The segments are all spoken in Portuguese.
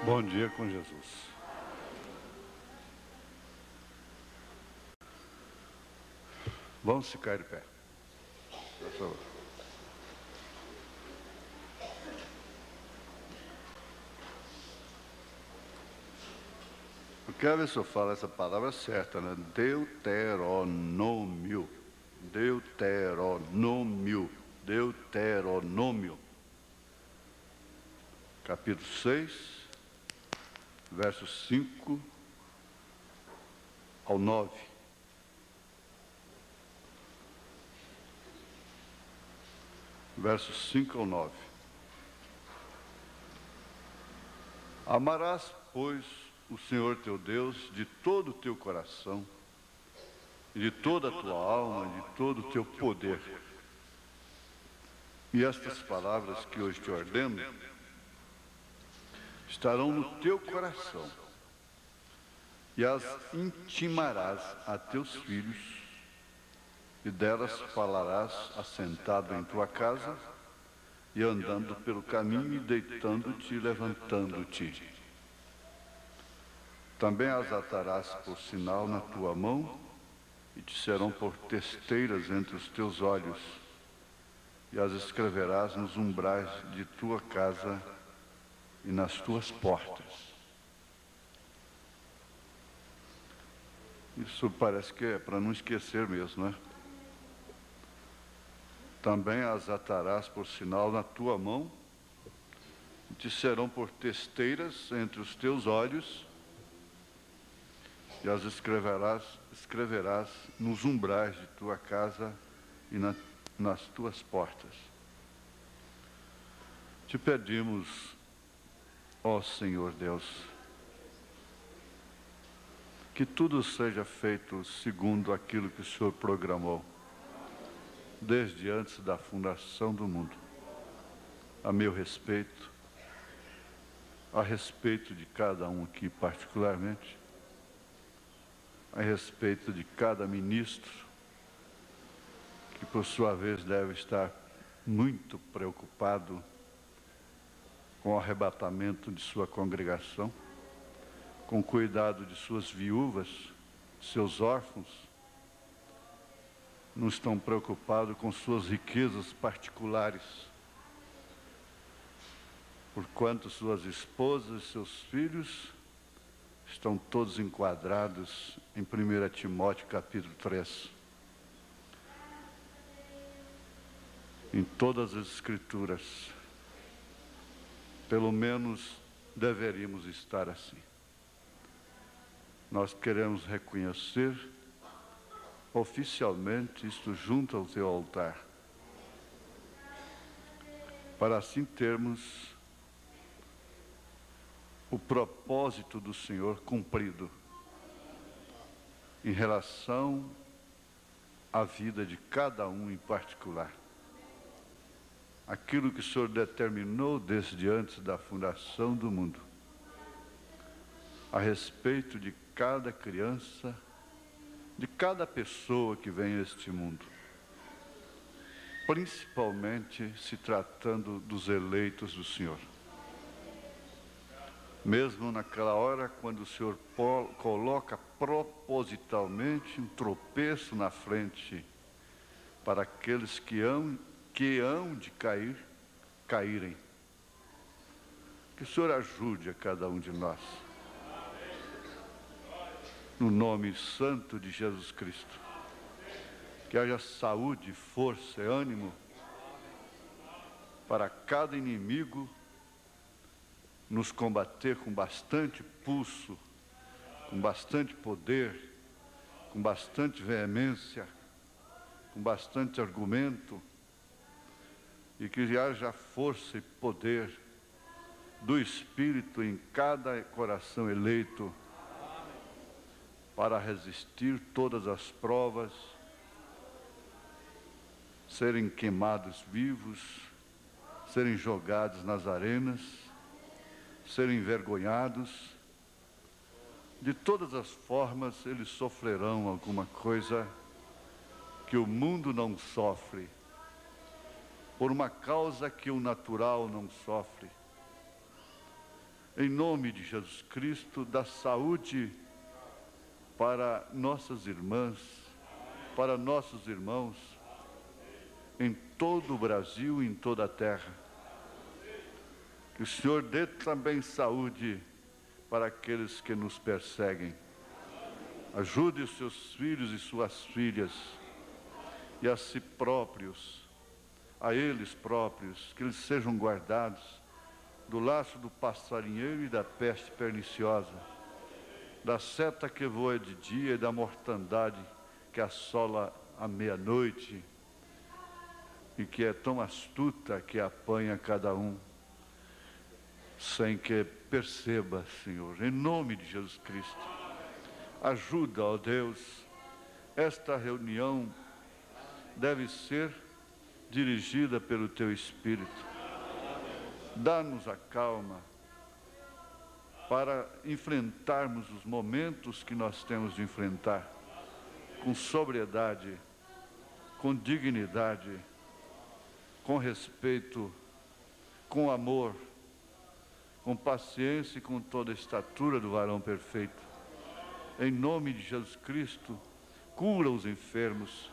Bom dia com Jesus. Vamos ficar de pé. Por favor. Eu quero ver se eu falo essa palavra certa, né? Deuteronômio. Deuteronômio. Deuteronômio. Capítulo 6, versos 5 ao 9. Versos 5 ao 9. Amarás, pois, o Senhor teu Deus de todo o teu coração, e de toda a tua alma, e de todo o teu poder. E estas palavras que hoje te ordeno estarão no teu coração, e as intimarás a teus filhos, e delas falarás assentado em tua casa, e andando pelo caminho, e deitando-te e levantando-te. Também as atarás por sinal na tua mão, e te serão por testeiras entre os teus olhos, e as escreverás nos umbrais de tua casa e nas tuas portas. Isso parece que é para não esquecer mesmo, né? Também as atarás por sinal na tua mão, e te serão por testeiras entre os teus olhos, e as escreverás nos umbrais de tua casa e nas tuas portas. Te pedimos, ó Senhor Deus, que tudo seja feito segundo aquilo que o Senhor programou, desde antes da fundação do mundo, a meu respeito, a respeito de cada um aqui particularmente, a respeito de cada ministro, que por sua vez deve estar muito preocupado com o arrebatamento de sua congregação, com o cuidado de suas viúvas, seus órfãos, não estão preocupados com suas riquezas particulares, porquanto suas esposas e seus filhos estão todos enquadrados em 1 Timóteo capítulo 3. Em todas as escrituras, pelo menos deveríamos estar assim. Nós queremos reconhecer oficialmente isto junto ao teu altar, para assim termos o propósito do Senhor cumprido em relação à vida de cada um em particular. Aquilo que o Senhor determinou desde antes da fundação do mundo, a respeito de cada criança, de cada pessoa que vem a este mundo, principalmente se tratando dos eleitos do Senhor. Mesmo naquela hora, quando o Senhor coloca propositalmente um tropeço na frente para aqueles que hão de caírem. Que o Senhor ajude a cada um de nós. No nome santo de Jesus Cristo. Que haja saúde, força e ânimo para cada inimigo nos combater com bastante pulso, com bastante poder, com bastante veemência, com bastante argumento, e que haja força e poder do Espírito em cada coração eleito para resistir todas as provas, serem queimados vivos, serem jogados nas arenas, serem envergonhados. De todas as formas, eles sofrerão alguma coisa que o mundo não sofre, por uma causa que o natural não sofre. em nome de Jesus Cristo, dá saúde para nossas irmãs, para nossos irmãos, em todo o Brasil e em toda a terra. Que o Senhor dê também saúde para aqueles que nos perseguem. Ajude os seus filhos e suas filhas, e a si próprios, a eles próprios, que eles sejam guardados do laço do passarinheiro e da peste perniciosa, da seta que voa de dia e da mortandade que assola à meia-noite e que é tão astuta que apanha cada um sem que perceba, Senhor. Em nome de Jesus Cristo, ajuda, ó Deus, esta reunião deve ser dirigida pelo Teu Espírito. Dá-nos a calma para enfrentarmos os momentos que nós temos de enfrentar com sobriedade, com dignidade, com respeito, com amor, com paciência e com toda a estatura do varão perfeito. Em nome de Jesus Cristo, cura os enfermos,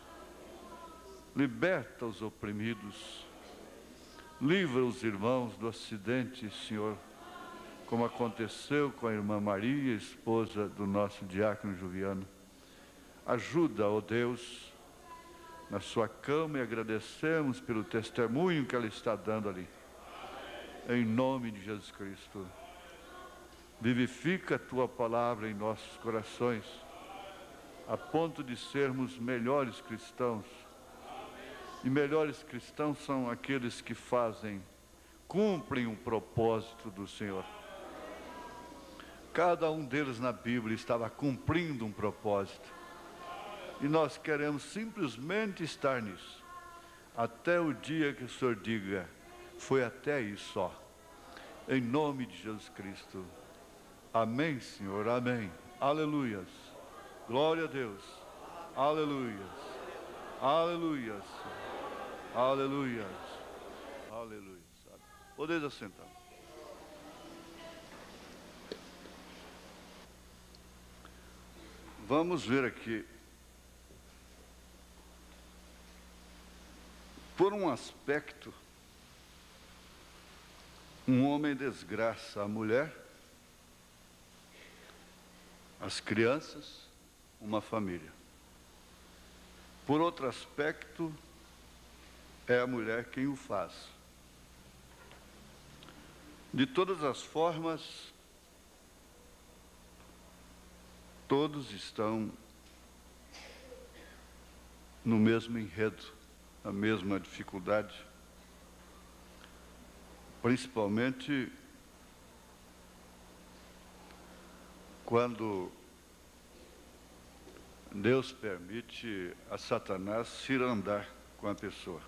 liberta os oprimidos, livra os irmãos do acidente, Senhor, como aconteceu com a irmã Maria, esposa do nosso diácono Juliano. Ajuda, ó Deus, na sua cama, e agradecemos pelo testemunho que ela está dando ali. Em nome de Jesus Cristo, vivifica a Tua palavra em nossos corações, a ponto de sermos melhores cristãos. E melhores cristãos são aqueles que cumprem o propósito do Senhor. Cada um deles na Bíblia estava cumprindo um propósito. E nós queremos simplesmente estar nisso, até o dia que o Senhor diga, foi até aí só. Em nome de Jesus Cristo. Amém, Senhor, amém. Aleluias. Glória a Deus. Aleluias. Aleluias. Aleluias. Aleluias. Podeis assentar. Vamos ver aqui. Por um aspecto, um homem desgraça a mulher, as crianças, uma família. Por outro aspecto, é a mulher quem o faz. De todas as formas, todos estão no mesmo enredo, na mesma dificuldade, principalmente quando Deus permite a Satanás cirandar com a pessoa.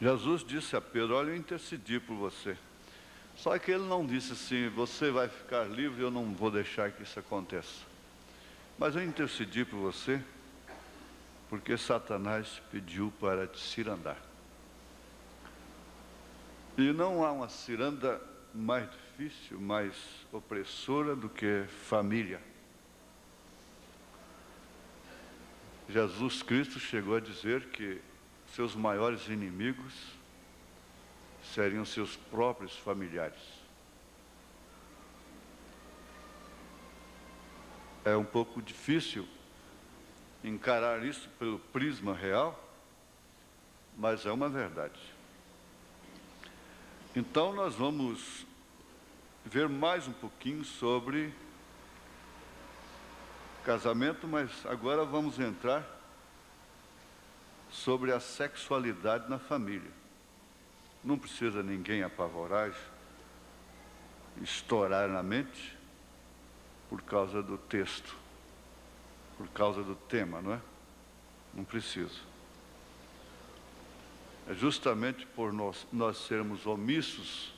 Jesus disse a Pedro, olha, eu intercedi por você. Só que ele não disse assim, você vai ficar livre, eu não vou deixar que isso aconteça. Mas eu intercedi por você, porque Satanás pediu para te cirandar. E não há uma ciranda mais difícil, mais opressora do que família. Jesus Cristo chegou a dizer que seus maiores inimigos seriam seus próprios familiares. É um pouco difícil encarar isso pelo prisma real, mas é uma verdade. Então nós vamos ver mais um pouquinho sobre casamento, mas agora vamos entrar sobre a sexualidade na família. Não precisa ninguém apavorar, estourar na mente por causa do texto, por causa do tema, não é? Não precisa. É justamente por nós sermos omissos,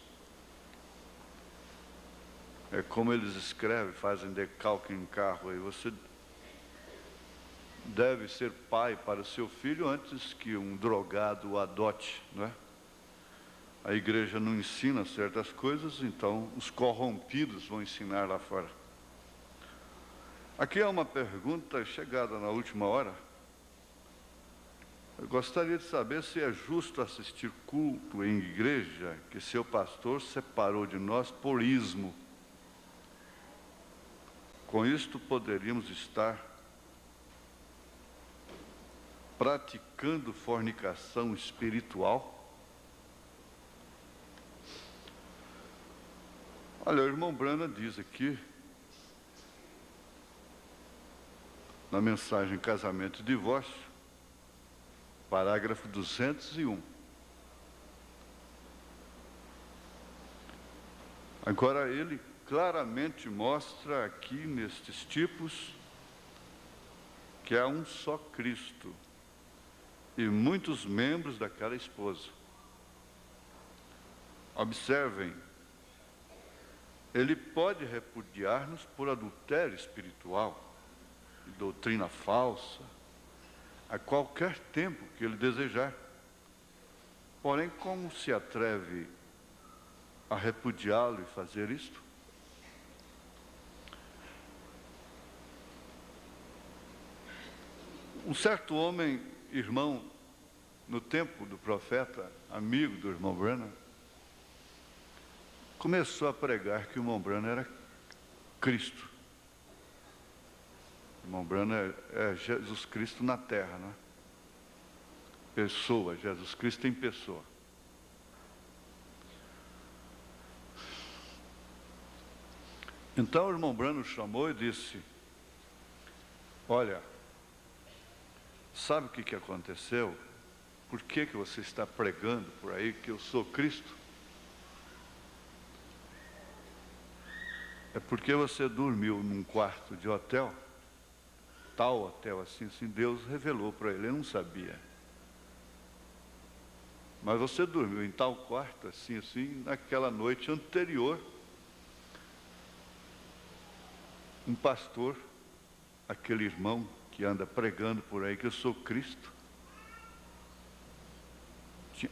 é como eles escrevem, fazem decalque em carro, aí você deve ser pai para o seu filho antes que um drogado o adote, não é? a igreja não ensina certas coisas, então os corrompidos vão ensinar lá fora. Aqui é uma pergunta chegada na última hora. Eu gostaria de saber se é justo assistir culto em igreja que seu pastor separou de nós por ismo. Com isto poderíamos estar praticando fornicação espiritual? Olha, o irmão Branham diz aqui, na mensagem Casamento e Divórcio, parágrafo 201. Agora, ele claramente mostra aqui, nestes tipos, que há um só Cristo e muitos membros daquela esposa. Observem, ele pode repudiar-nos por adultério espiritual e doutrina falsa, a qualquer tempo que ele desejar. Porém, como se atreve a repudiá-lo e fazer isto? Um certo homem, irmão, no tempo do profeta, amigo do irmão Branham, começou a pregar que o irmão Branham era Cristo. O irmão Branham é Jesus Cristo na terra, né? Pessoa, Jesus Cristo em pessoa. Então o irmão Branham chamou e disse: olha, sabe o que aconteceu? Por que você está pregando por aí que eu sou Cristo? É porque você dormiu num quarto de hotel, tal hotel assim, Deus revelou para ele, ele não sabia. Mas você dormiu em tal quarto assim, naquela noite anterior, um pastor, aquele irmão que anda pregando por aí que eu sou Cristo,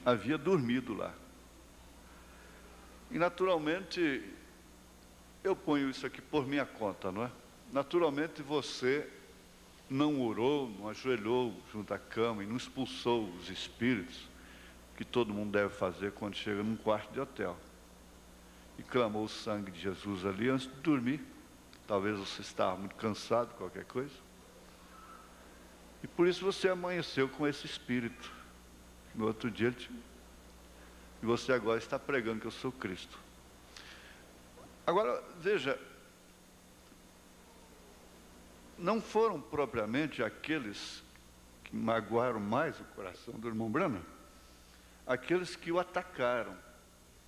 havia dormido lá. E naturalmente, eu ponho isso aqui por minha conta, não é? Naturalmente você não orou, não ajoelhou junto à cama e não expulsou os espíritos, que todo mundo deve fazer quando chega num quarto de hotel. E clamou o sangue de Jesus ali antes de dormir. Talvez você estava muito cansado, qualquer coisa. E por isso você amanheceu com esse espírito. No outro dia, e você agora está pregando que eu sou Cristo. Agora, veja, não foram propriamente aqueles que magoaram mais o coração do irmão Branham, aqueles que o atacaram,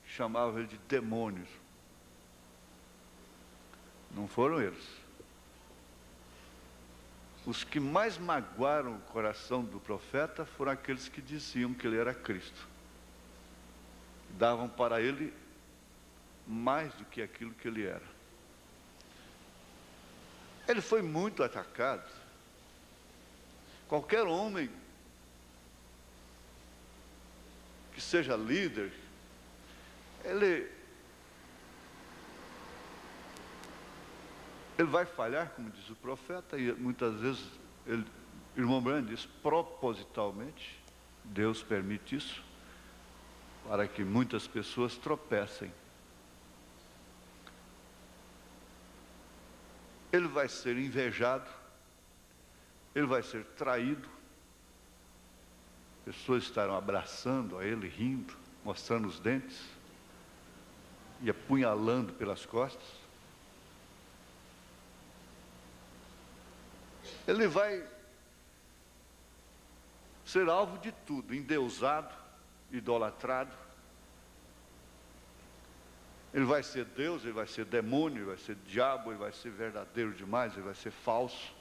chamavam ele de demônios. Não foram eles. Os que mais magoaram o coração do profeta foram aqueles que diziam que ele era Cristo. Davam para ele mais do que aquilo que ele era. Ele foi muito atacado. Qualquer homem que seja líder, ele vai falhar, como diz o profeta, e muitas vezes, o irmão Branham diz, propositalmente, Deus permite isso, para que muitas pessoas tropecem. Ele vai ser invejado, ele vai ser traído, pessoas estarão abraçando a ele, rindo, mostrando os dentes, e apunhalando pelas costas. Ele vai ser alvo de tudo, endeusado, idolatrado. Ele vai ser Deus, ele vai ser demônio, ele vai ser diabo, ele vai ser verdadeiro demais, ele vai ser falso.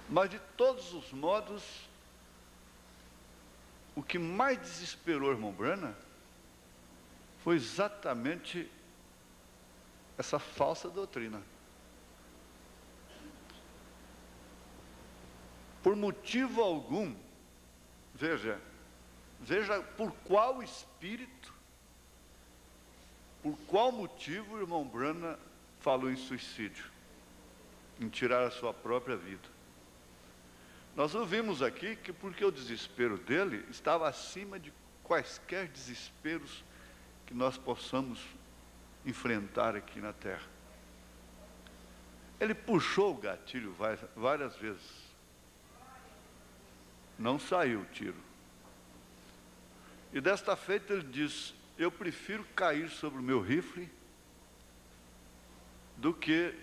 Mas de todos os modos, o que mais desesperou o irmão Branham foi exatamente essa falsa doutrina. Por motivo algum, veja, Veja por qual espírito, por qual motivo o irmão Branham falou em suicídio, em tirar a sua própria vida. Nós ouvimos aqui que porque o desespero dele estava acima de quaisquer desesperos que nós possamos enfrentar aqui na terra. Ele puxou o gatilho várias vezes. Não saiu o tiro. E desta feita ele diz: eu prefiro cair sobre o meu rifle do que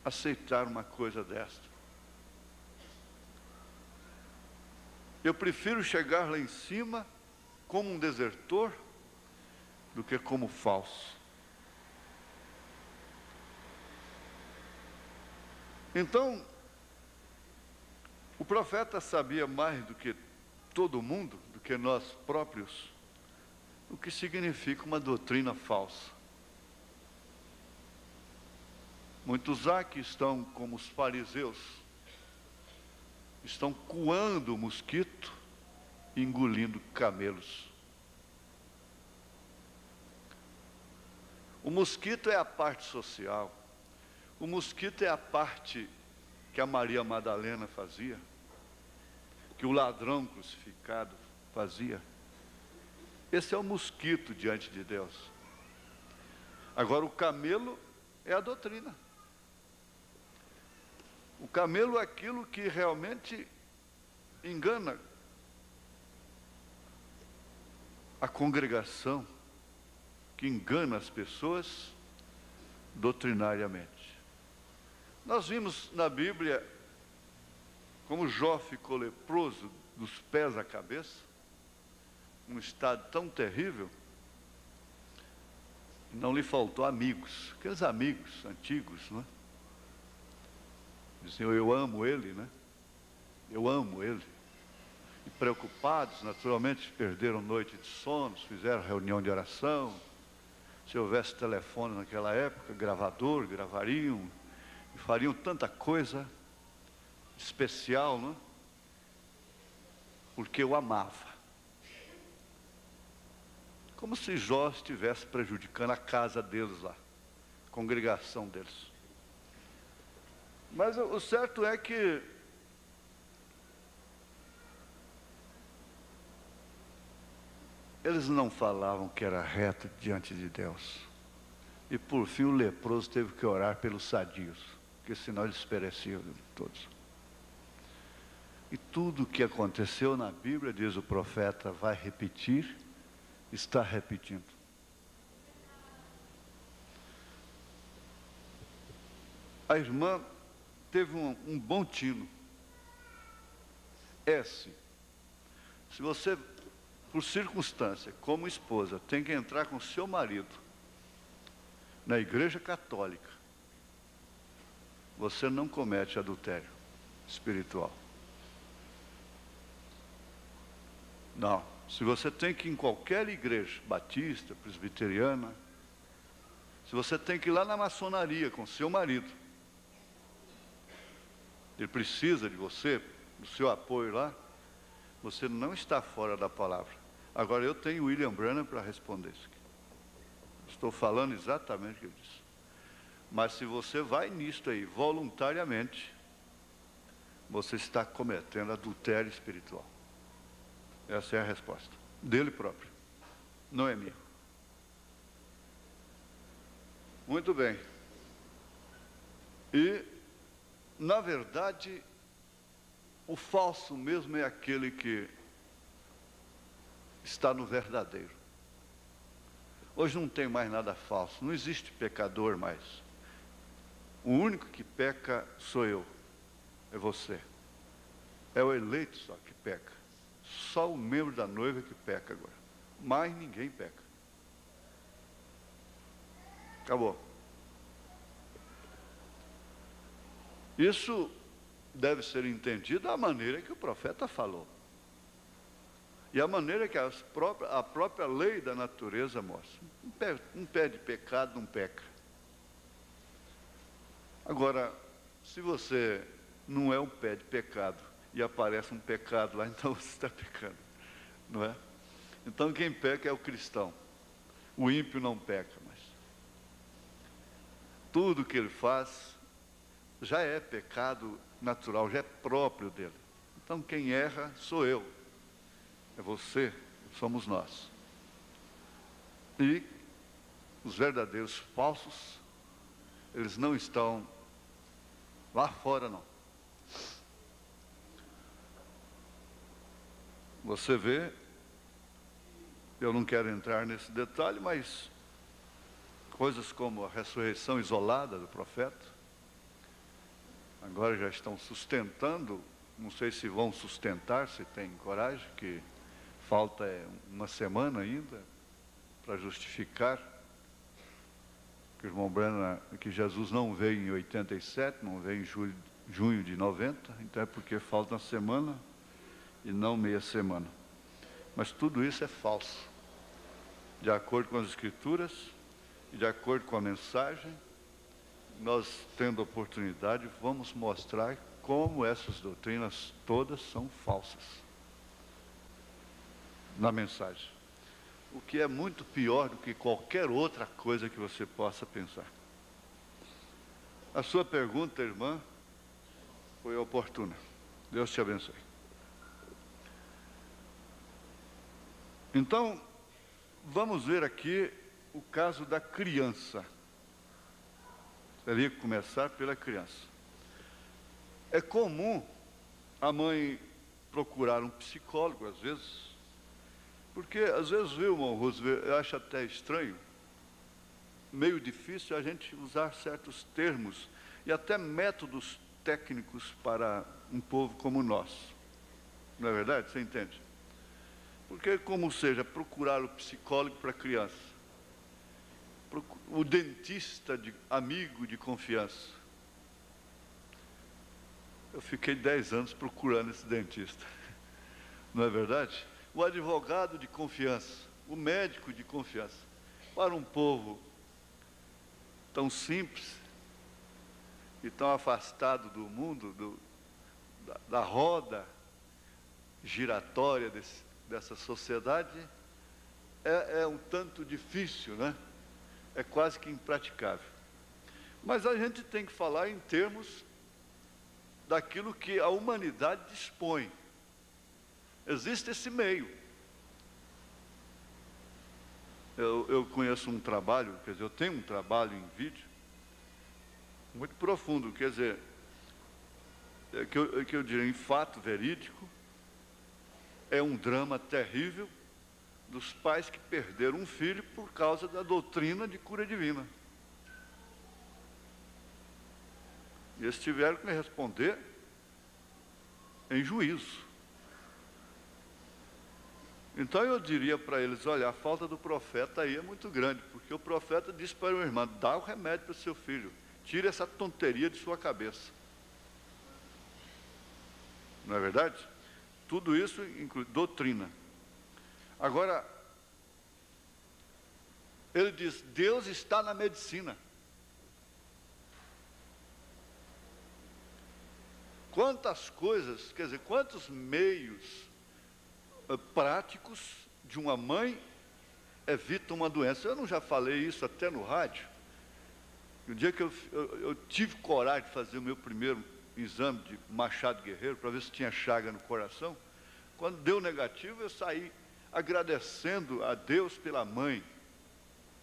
aceitar uma coisa desta. Eu prefiro chegar lá em cima como um desertor do que como falso. Então, o profeta sabia mais do que todo mundo, do que nós próprios, o que significa uma doutrina falsa. Muitos aqui estão como os fariseus, estão coando o mosquito e engolindo camelos. O mosquito é a parte social, o mosquito é a parte que a Maria Madalena fazia, que o ladrão crucificado fazia. Esse é o mosquito diante de Deus. Agora o camelo é a doutrina. O camelo é aquilo que realmente engana a congregação, que engana as pessoas doutrinariamente. Nós vimos na Bíblia como Jó ficou leproso dos pés à cabeça, num estado tão terrível, não lhe faltou amigos, aqueles amigos antigos, não é? Diziam: eu amo ele, né? Eu amo ele. E preocupados, naturalmente, perderam noite de sono, fizeram reunião de oração. Se houvesse telefone naquela época, gravador, gravariam, e fariam tanta coisa especial, não é? Porque eu amava. Como se Jó estivesse prejudicando a casa deles lá, a congregação deles. Mas o certo é que eles não falavam que era reto diante de Deus. E por fim o leproso teve que orar pelos sadios, porque senão eles pereciam todos. E tudo o que aconteceu na Bíblia, diz o profeta, vai repetir, está repetindo. A irmã teve um bom tino. Se você, por circunstância, como esposa, tem que entrar com seu marido na igreja católica, você não comete adultério espiritual. Não. Se você tem que ir em qualquer igreja, batista, presbiteriana, se você tem que ir lá na maçonaria com seu marido, ele precisa de você, do seu apoio lá, você não está fora da palavra. Agora eu tenho William Branham para responder isso aqui. Estou falando exatamente o que ele disse. Mas se você vai nisto aí voluntariamente, você está cometendo adultério espiritual. Essa é a resposta dele próprio, não é minha. Muito bem. E, na verdade, o falso mesmo é aquele que está no verdadeiro. Hoje não tem mais nada falso, não existe pecador mais. O único que peca sou eu, é você. É o eleito só que peca. Só o membro da noiva que peca agora. Mais ninguém peca. Acabou. Isso deve ser entendido da maneira que o profeta falou. E a maneira que a própria lei da natureza mostra. Um pé de pecado não peca. Agora, se você não é um pé de pecado e aparece um pecado lá, então você está pecando. não é? Então quem peca é o cristão. O ímpio não peca, mas tudo que ele faz já é pecado natural, já é próprio dele. Então quem erra sou eu, é você, somos nós. E os verdadeiros falsos, eles não estão lá fora, não. Você vê, eu não quero entrar nesse detalhe, mas coisas como a ressurreição isolada do profeta, agora já estão sustentando, não sei se vão sustentar, se tem coragem, que falta uma semana ainda para justificar que o irmão Brana, que Jesus não veio em 87, não veio em junho de 90, então é porque falta uma semana e não meia semana. Mas tudo isso é falso, de acordo com as Escrituras e de acordo com a mensagem. Nós, tendo oportunidade, vamos mostrar como essas doutrinas todas são falsas na mensagem, o que é muito pior do que qualquer outra coisa que você possa pensar. A sua pergunta, irmã, foi oportuna. Deus te abençoe. Então, vamos ver aqui o caso da criança. Teria que começar pela criança. É comum a mãe procurar um psicólogo, às vezes, porque às vezes, viu, irmão Roosevelt, eu acho até estranho, meio difícil a gente usar certos termos e até métodos técnicos para um povo como nós. Não é verdade? Você entende? Porque, como seja, procurar o psicólogo para a criança, o dentista amigo de confiança. Eu fiquei 10 anos procurando esse dentista, não é verdade? O advogado de confiança, o médico de confiança. Para um povo tão simples e tão afastado do mundo, da roda giratória dessa sociedade, é um tanto difícil, né? É quase que impraticável. Mas a gente tem que falar em termos daquilo que a humanidade dispõe. Existe esse meio. Eu conheço um trabalho, quer dizer, eu tenho um trabalho em vídeo muito profundo, quer dizer, que eu diria, em fato verídico, é um drama terrível dos pais que perderam um filho por causa da doutrina de cura divina. E eles tiveram que me responder em juízo. Então eu diria para eles, olha, a falta do profeta aí é muito grande, porque o profeta disse para o irmão, dá o remédio para o seu filho, tire essa tonteria de sua cabeça. Não é verdade? Tudo isso inclui doutrina. Agora, ele diz, Deus está na medicina. Quantas coisas, quer dizer, quantos meios práticos de uma mãe evitam uma doença. Eu não já falei isso até no rádio? O dia que eu tive coragem de fazer o meu primeiro exame de Machado Guerreiro, para ver se tinha chaga no coração, quando deu negativo, eu saí agradecendo a Deus pela mãe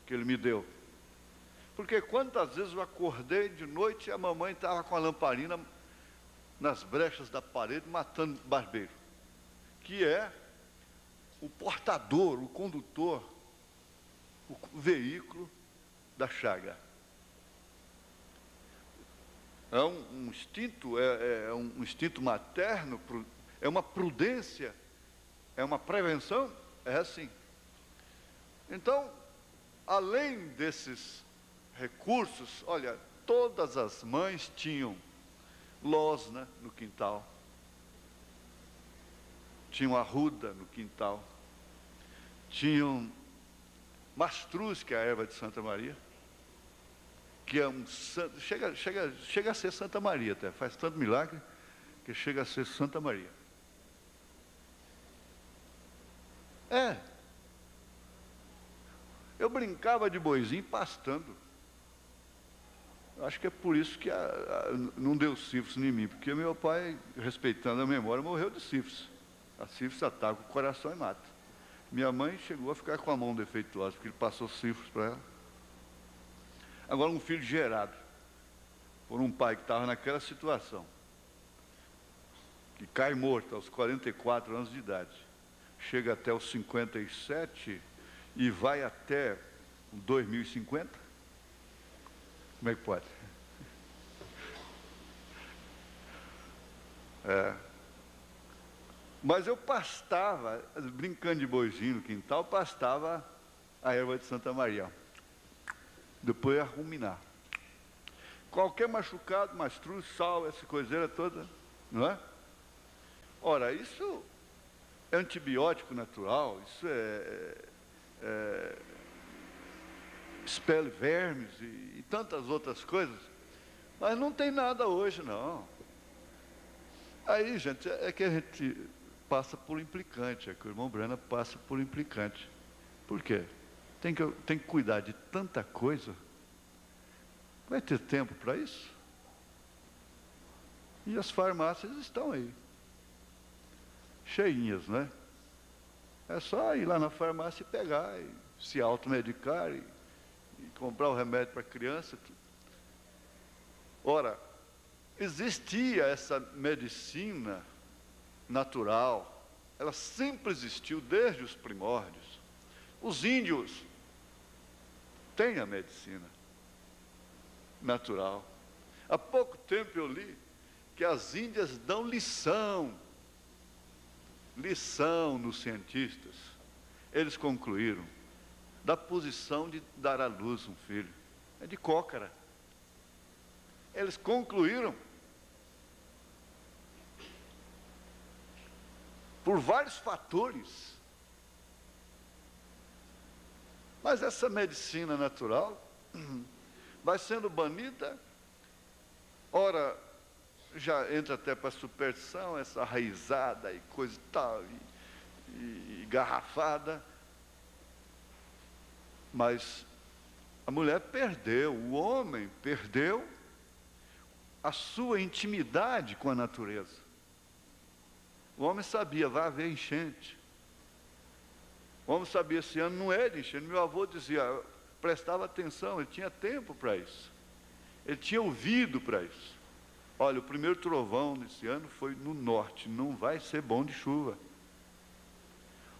que Ele me deu. Porque quantas vezes eu acordei de noite e a mamãe estava com a lamparina nas brechas da parede, matando barbeiro, que é o portador, o condutor, o veículo da chaga. É um instinto, é um instinto materno, é uma prudência, é uma prevenção, é assim. Então, além desses recursos, olha, todas as mães tinham losna no quintal, tinham arruda no quintal, tinham mastruz, que é a erva de Santa Maria, que é um santo, chega a ser Santa Maria até, faz tanto milagre que chega a ser Santa Maria. É. Eu brincava de boizinho pastando. Acho que é por isso que não deu sífilis em mim, porque meu pai, respeitando a memória, morreu de sífilis. A sífilis ataca o coração e mata. Minha mãe chegou a ficar com a mão defeituosa, porque ele passou sífilis para ela. Agora, um filho gerado por um pai que estava naquela situação, que cai morto aos 44 anos de idade, chega até os 57 e vai até 2050, como é que pode? Mas eu pastava, brincando de boizinho no quintal, pastava a erva de Santa Maria. Depois ia ruminar. Qualquer machucado, mastruz, sal, essa coiseira toda, não é? Ora, isso é antibiótico natural, isso expele vermes e tantas outras coisas, mas não tem nada hoje, não. Aí, gente, é que a gente passa por implicante, é que o irmão Brana passa por implicante. Por quê? Tem que cuidar de tanta coisa. Vai ter tempo para isso? E as farmácias estão aí, cheinhas, né? É só ir lá na farmácia e pegar, e se automedicar, e comprar o remédio para a criança. Ora, existia essa medicina natural, ela sempre existiu desde os primórdios. Os índios têm a medicina natural. Há pouco tempo eu li que as Índias dão lição nos cientistas. Eles concluíram da posição de dar à luz um filho. É de cócara. Eles concluíram por vários fatores. Mas essa medicina natural vai sendo banida, ora, já entra até para a superstição, essa raizada e coisa e tal, e garrafada. Mas a mulher perdeu, o homem perdeu a sua intimidade com a natureza. O homem sabia, vai haver enchente. O homem sabia, esse ano não é de enchente. Meu avô dizia, prestava atenção, ele tinha tempo para isso. Ele tinha ouvido para isso. Olha, o primeiro trovão nesse ano foi no norte, não vai ser bom de chuva.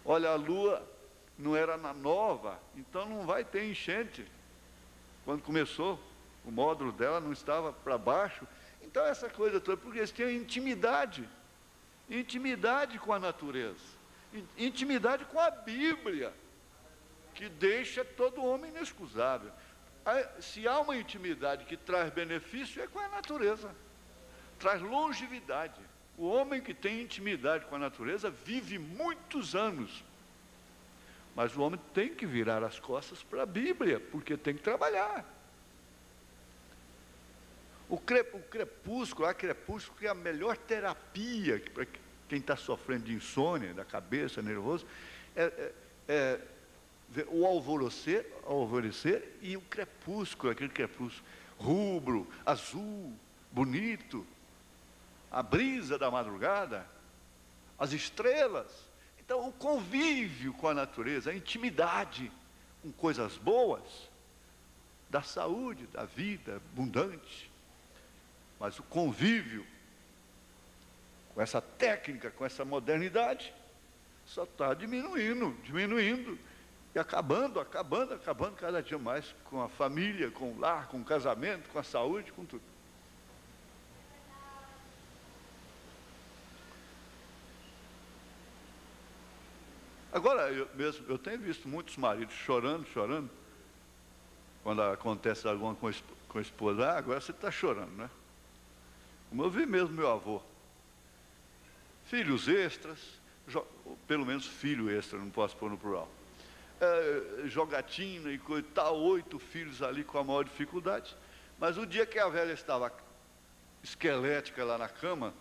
Olha, a lua não era na nova, então não vai ter enchente. Quando começou, o módulo dela não estava para baixo. Então essa coisa toda, porque eles tinham intimidade com a natureza, intimidade com a Bíblia, que deixa todo homem inexcusável. Se há uma intimidade que traz benefício, é com a natureza, traz longevidade. O homem que tem intimidade com a natureza vive muitos anos, mas o homem tem que virar as costas para a Bíblia, porque tem que trabalhar. O crepúsculo, a crepúsculo é a melhor terapia para quem está sofrendo de insônia, da cabeça, nervoso, o alvorecer e o crepúsculo, aquele crepúsculo rubro, azul, bonito, a brisa da madrugada, as estrelas. Então, o convívio com a natureza, a intimidade com coisas boas, da saúde, da vida abundante. Mas o convívio com essa técnica, com essa modernidade, só está diminuindo, e acabando cada dia mais com a família, com o lar, com o casamento, com a saúde, com tudo. Agora, eu tenho visto muitos maridos chorando, quando acontece alguma coisa com a esposa. Agora você está chorando, né? Como eu vi mesmo meu avô. Filhos extras, pelo menos filho extra, não posso pôr no plural. Jogatina e coisa e tal, 8 filhos ali com a maior dificuldade. Mas o dia que a velha estava esquelética lá na cama,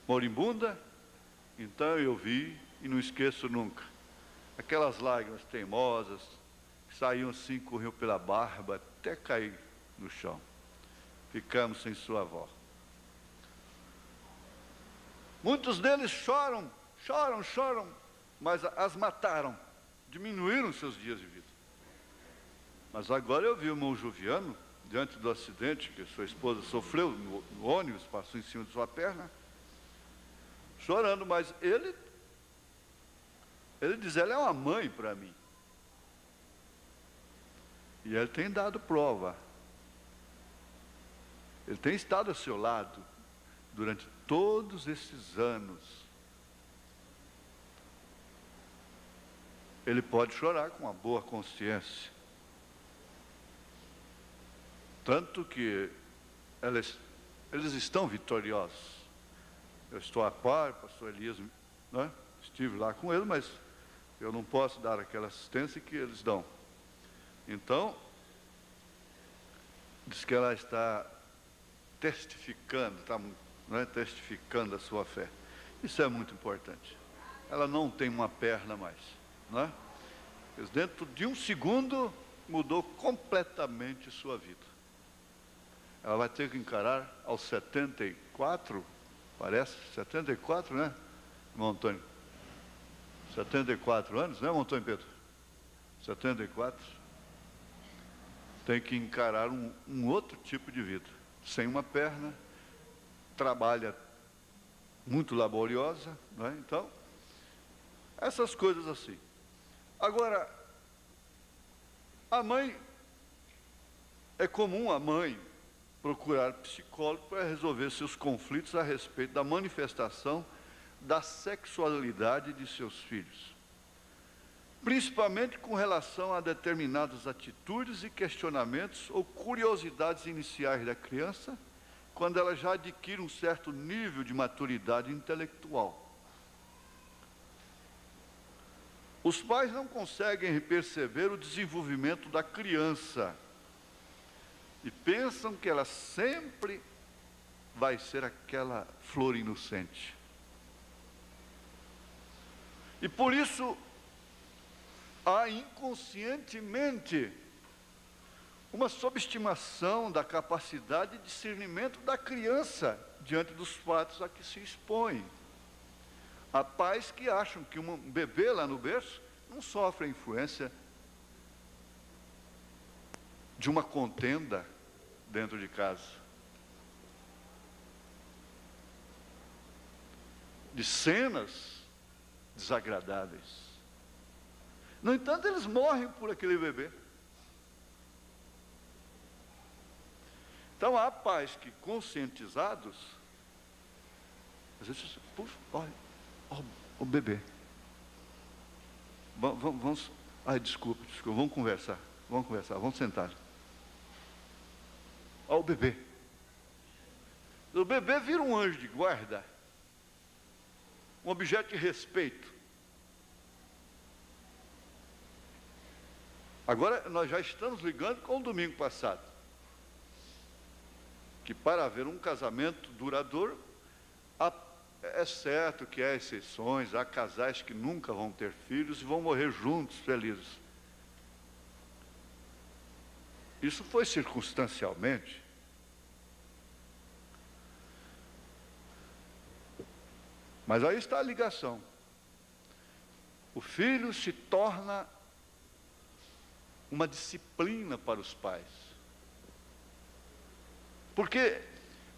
moribunda, então eu vi e não esqueço nunca. Aquelas lágrimas teimosas, que saíam assim, corriam pela barba, até cair no chão. Ficamos sem sua avó. Muitos deles choram, mas as mataram, diminuíram seus dias de vida. Mas agora eu vi o irmão Juviano, diante do acidente que sua esposa sofreu no ônibus, passou em cima de sua perna, chorando, mas ele diz, ela é uma mãe para mim. E ele tem dado prova. Ele tem estado ao seu lado durante todos esses anos. Ele pode chorar com uma boa consciência. Tanto que eles estão vitoriosos. Eu estou a par, pastor Elias, né? Estive lá com ele, mas eu não posso dar aquela assistência que eles dão. Então, diz que ela está testificando, testificando a sua fé. Isso é muito importante. Ela não tem uma perna mais, não é? Mas dentro de um segundo mudou completamente sua vida. Ela vai ter que encarar aos 74, parece, 74, né, irmão Antônio? 74 anos, né, irmão Antônio Pedro? 74. Tem que encarar um outro tipo de vida. Sem uma perna, trabalha muito laboriosa, não é? Então, essas coisas assim. Agora, a mãe, é comum a mãe procurar psicólogo para resolver seus conflitos a respeito da manifestação da sexualidade de seus filhos, principalmente com relação a determinadas atitudes e questionamentos ou curiosidades iniciais da criança, quando ela já adquire um certo nível de maturidade intelectual. Os pais não conseguem perceber o desenvolvimento da criança e pensam que ela sempre vai ser aquela flor inocente. E por isso, há inconscientemente uma subestimação da capacidade de discernimento da criança diante dos fatos a que se expõe. Há pais que acham que um bebê lá no berço não sofre a influência de uma contenda dentro de casa, de cenas desagradáveis. No entanto, eles morrem por aquele bebê. Então, há pais que, conscientizados, às vezes, puxa, olha, o bebê. Vamos, desculpa, vamos conversar, vamos sentar. Olha o bebê. O bebê vira um anjo de guarda, um objeto de respeito. Agora, nós já estamos ligando com o domingo passado, que para haver um casamento duradouro, é certo que há exceções, há casais que nunca vão ter filhos e vão morrer juntos, felizes. Isso foi circunstancialmente. Mas aí está a ligação. O filho se torna uma disciplina para os pais. Porque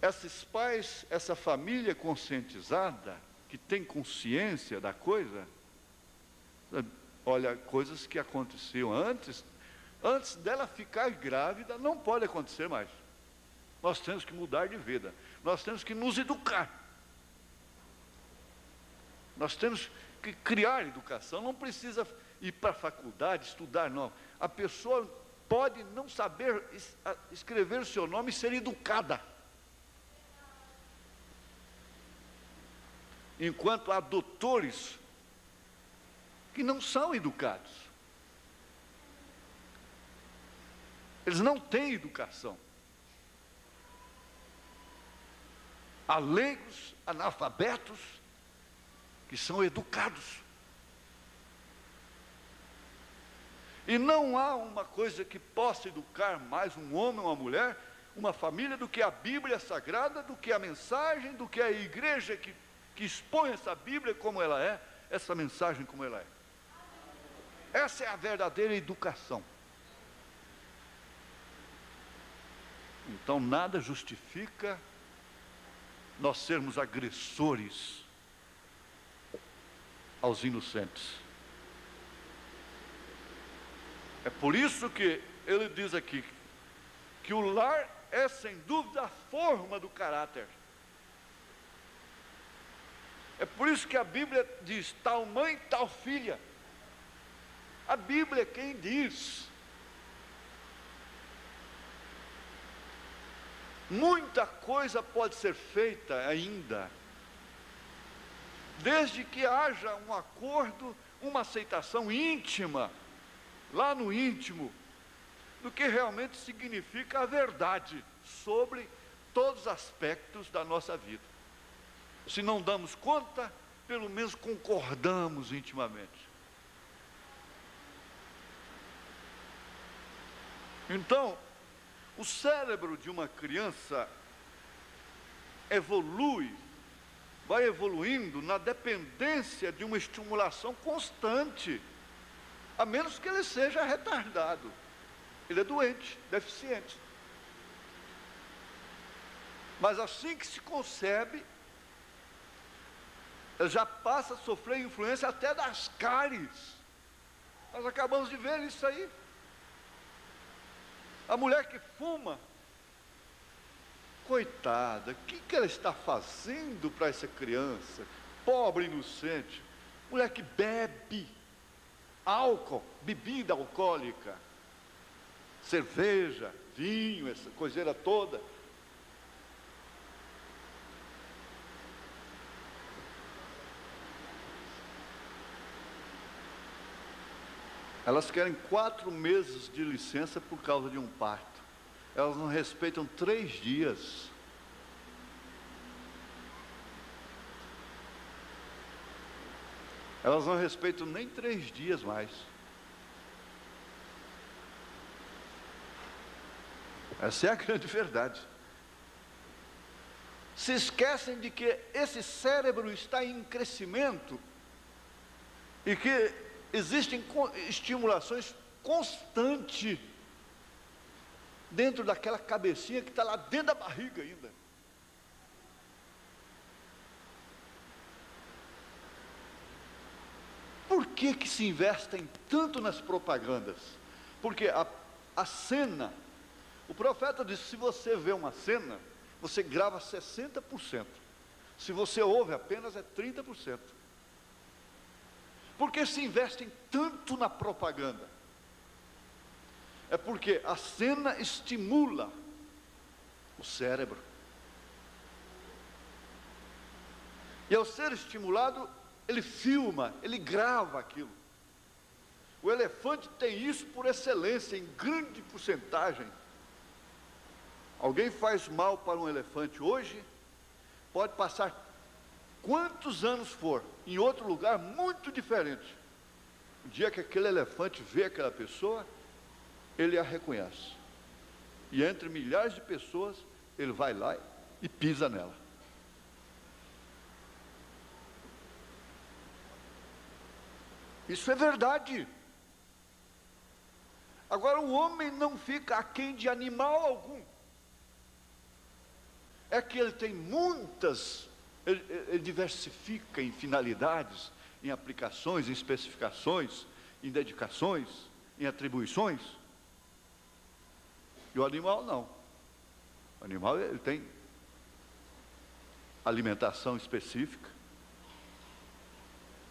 esses pais, essa família conscientizada, que tem consciência da coisa, olha, coisas que aconteciam antes dela ficar grávida, não pode acontecer mais. Nós temos que mudar de vida, nós temos que nos educar. Nós temos que criar educação, não precisa ir para a faculdade, estudar, não. A pessoa pode não saber escrever o seu nome e ser educada. Enquanto há doutores que não são educados. Eles não têm educação. Há leigos, analfabetos, que são educados E não há uma coisa que possa educar mais um homem ou uma mulher, uma família, do que a Bíblia Sagrada, do que a mensagem, do que a igreja que expõe essa Bíblia como ela é, essa mensagem como ela é. Essa é a verdadeira educação. Então nada justifica nós sermos agressores aos inocentes. É por isso que ele diz aqui que o lar é sem dúvida a forma do caráter. É por isso que a Bíblia diz tal mãe, tal filha. A Bíblia é quem diz. Muita coisa pode ser feita ainda, desde que haja um acordo, uma aceitação íntima, lá no íntimo, do que realmente significa a verdade sobre todos os aspectos da nossa vida. Se não damos conta, pelo menos concordamos intimamente. Então, o cérebro de uma criança vai evoluindo na dependência de uma estimulação constante, a menos que ele seja retardado. Ele é doente, deficiente. Mas assim que se concebe, ele já passa a sofrer influência até das cáries. Nós acabamos de ver isso aí. A mulher que fuma, coitada, o que ela está fazendo para essa criança, pobre, inocente? Mulher que bebe álcool, bebida alcoólica, cerveja, vinho, essa coiseira toda. Elas querem 4 meses de licença por causa de um parto. Elas não respeitam 3 dias. Elas não respeitam nem 3 dias mais. Essa é a grande verdade. Se esquecem de que esse cérebro está em crescimento e que existem estimulações constantes dentro daquela cabecinha que está lá dentro da barriga ainda. Por que se investem tanto nas propagandas? Porque a cena, o profeta disse, se você vê uma cena, você grava 60%. Se você ouve apenas, é 30%. Por que se investem tanto na propaganda? É porque a cena estimula o cérebro. E ao ser estimulado, ele filma, ele grava aquilo. O elefante tem isso por excelência, em grande porcentagem. Alguém faz mal para um elefante hoje, pode passar quantos anos for, em outro lugar muito diferente. O dia que aquele elefante vê aquela pessoa, ele a reconhece. E entre milhares de pessoas, ele vai lá e pisa nela. Isso é verdade. Agora, o homem não fica aquém de animal algum. É que ele tem muitas, ele diversifica em finalidades, em aplicações, em especificações, em dedicações, em atribuições. E o animal não. O animal, ele tem alimentação específica.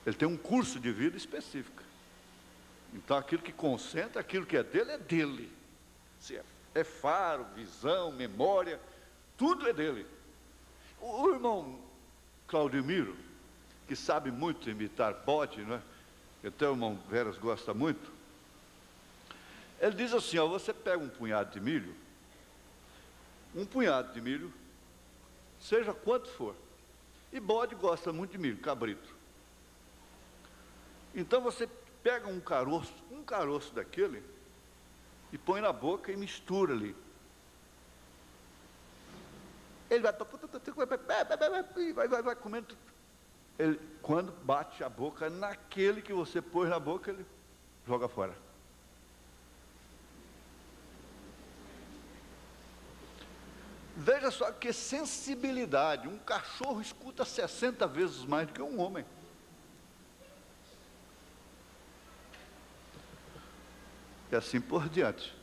Ele tem um curso de vida específico. Então aquilo que concentra, aquilo que é dele. Se é faro, visão, memória, tudo é dele. O irmão Claudemiro, que sabe muito imitar bode, não é? Até o irmão Veras gosta muito. Ele diz assim, ó, você pega um punhado de milho, seja quanto for, e bode gosta muito de milho, cabrito. Então você pega um caroço daquele, e põe na boca e mistura ali. Ele vai comendo. Ele, quando bate a boca naquele que você pôs na boca, ele joga fora. Veja só que sensibilidade. Um cachorro escuta 60 vezes mais do que um homem. E assim por diante.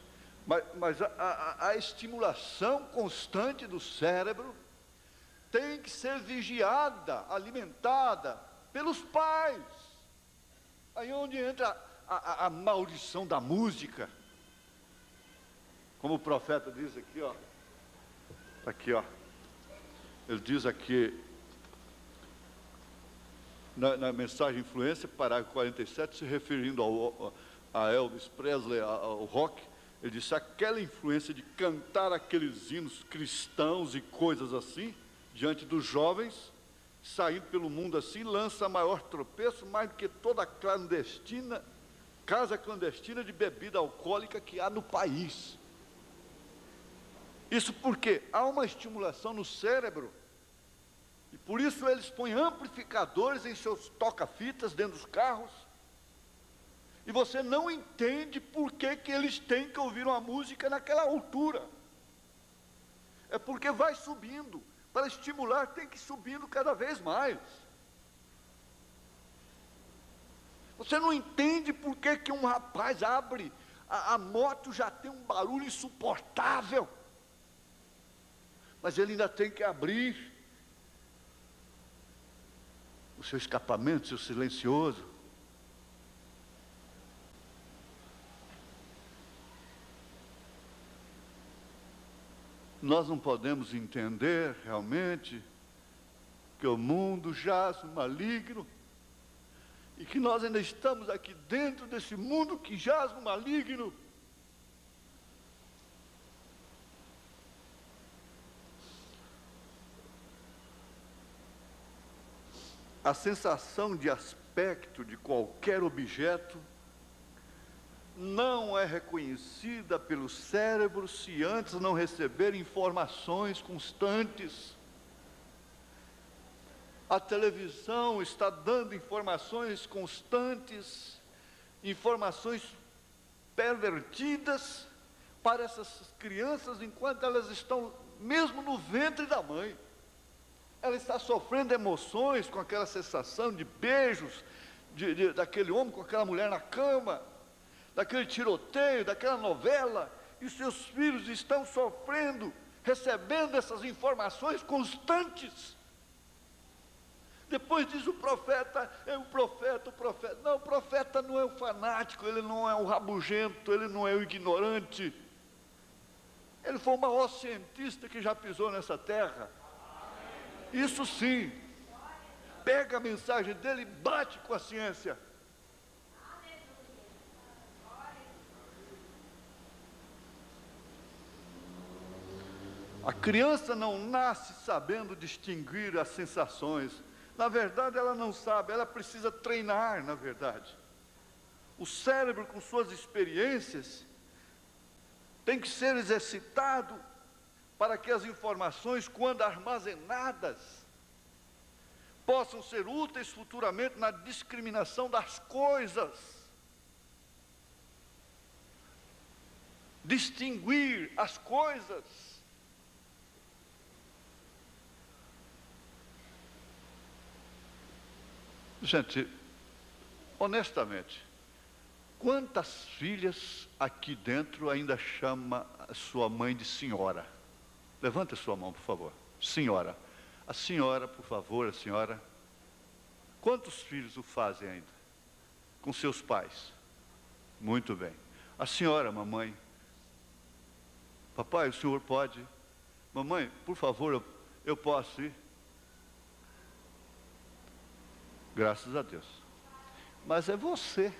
Mas a estimulação constante do cérebro tem que ser vigiada, alimentada pelos pais. Aí onde entra a maldição da música. Como o profeta diz aqui, ó. Aqui, ó. Ele diz aqui, na mensagem Influência, parágrafo 47, se referindo a Elvis Presley, ao rock, ele disse: aquela influência de cantar aqueles hinos cristãos e coisas assim, diante dos jovens, saindo pelo mundo assim, lança maior tropeço, mais do que toda a casa clandestina de bebida alcoólica que há no país. Isso porque há uma estimulação no cérebro, e por isso eles põem amplificadores em seus toca-fitas dentro dos carros, e você não entende por que eles têm que ouvir uma música naquela altura. É porque vai subindo. Para estimular, tem que ir subindo cada vez mais. Você não entende por que um rapaz abre, a moto já tem um barulho insuportável, mas ele ainda tem que abrir o seu escapamento, o seu silencioso. Nós não podemos entender realmente que o mundo jaz no maligno e que nós ainda estamos aqui dentro desse mundo que jaz no maligno. A sensação de aspecto de qualquer objeto não é reconhecida pelo cérebro se antes não receber informações constantes. A televisão está dando informações constantes, informações pervertidas para essas crianças enquanto elas estão mesmo no ventre da mãe. Ela está sofrendo emoções com aquela sensação de beijos daquele homem com aquela mulher na cama, daquele tiroteio, daquela novela, e seus filhos estão sofrendo, recebendo essas informações constantes. Depois diz o profeta. Não, o profeta não é o fanático, ele não é o rabugento, ele não é o ignorante. Ele foi o maior cientista que já pisou nessa terra. Isso sim, pega a mensagem dele e bate com a ciência. A criança não nasce sabendo distinguir as sensações. Na verdade, ela não sabe, ela precisa treinar, na verdade. O cérebro, com suas experiências, tem que ser exercitado para que as informações, quando armazenadas, possam ser úteis futuramente na discriminação das coisas. Distinguir as coisas. Gente, honestamente, quantas filhas aqui dentro ainda chama a sua mãe de senhora? Levante a sua mão, por favor. Senhora. A senhora, por favor, a senhora. Quantos filhos o fazem ainda? Com seus pais? Muito bem. A senhora, mamãe. Papai, o senhor pode? Mamãe, por favor, eu posso ir? Graças a Deus. Mas é você.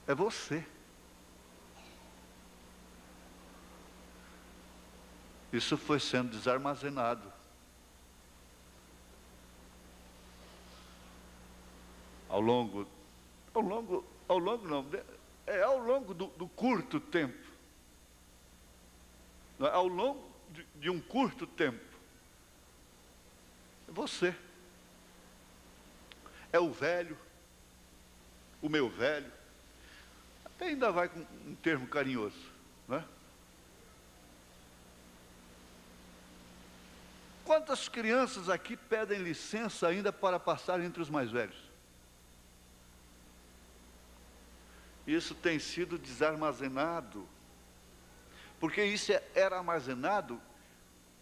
É você. Isso foi sendo desarmazenado. ao longo não, ao longo do curto tempo, ao longo de um curto tempo, é você, é o velho, o meu velho, até ainda vai com um termo carinhoso, não é? Quantas crianças aqui pedem licença ainda para passar entre os mais velhos? Isso tem sido desarmazenado, porque isso era armazenado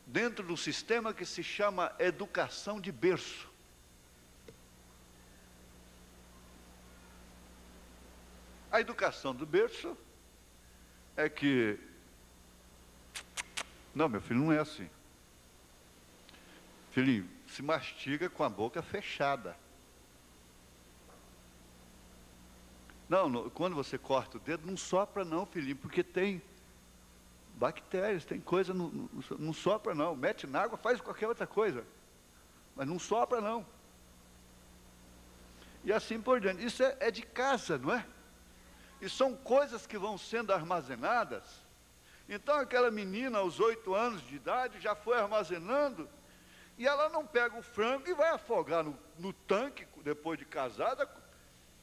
dentro do sistema que se chama educação de berço. A educação do berço é que, não, meu filho, não é assim. Filhinho, se mastiga com a boca fechada. Não, quando você corta o dedo, não sopra não, filhinho, porque tem bactérias, tem coisa, não sopra não. Mete na água, faz qualquer outra coisa, mas não sopra não. E assim por diante. Isso é de casa, não é? E são coisas que vão sendo armazenadas. Então aquela menina aos 8 anos de idade já foi armazenando, e ela não pega o frango e vai afogar no tanque, depois de casada,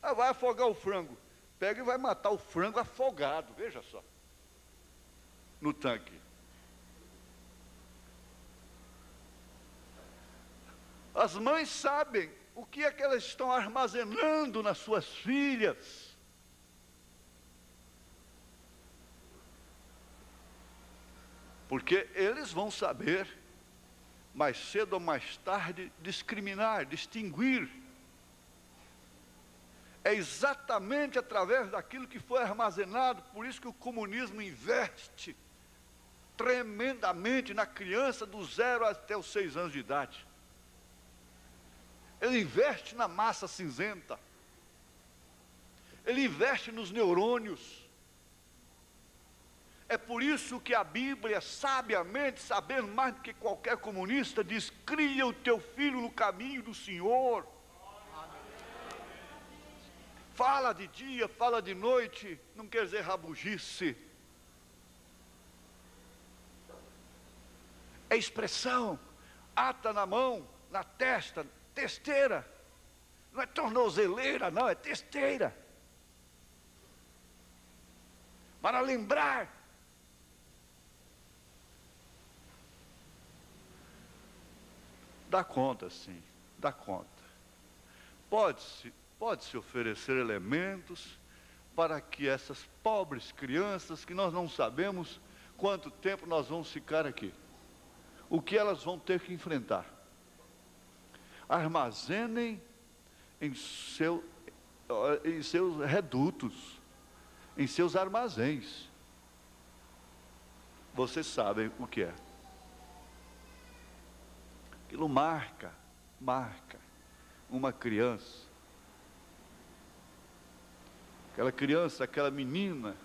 ela vai afogar o frango, pega e vai matar o frango afogado, veja só, no tanque. As mães sabem o que é que elas estão armazenando nas suas filhas. Porque eles vão saber, mais cedo ou mais tarde, discriminar, distinguir. É exatamente através daquilo que foi armazenado, por isso que o comunismo investe tremendamente na criança do 0 até os 6 anos de idade. Ele investe na massa cinzenta, ele investe nos neurônios. É por isso que a Bíblia, sabiamente, sabendo mais do que qualquer comunista, diz: cria o teu filho no caminho do Senhor. Fala de dia, fala de noite, não quer dizer rabugice. É expressão, ata na mão, na testa, testeira. Não é tornozeleira, não, é testeira. Para lembrar. Dá conta, sim, dá conta. Pode-se oferecer elementos para que essas pobres crianças, que nós não sabemos quanto tempo nós vamos ficar aqui, o que elas vão ter que enfrentar, armazenem em seus redutos, em seus armazéns. Vocês sabem o que é. Aquilo marca uma criança. Aquela criança, aquela menina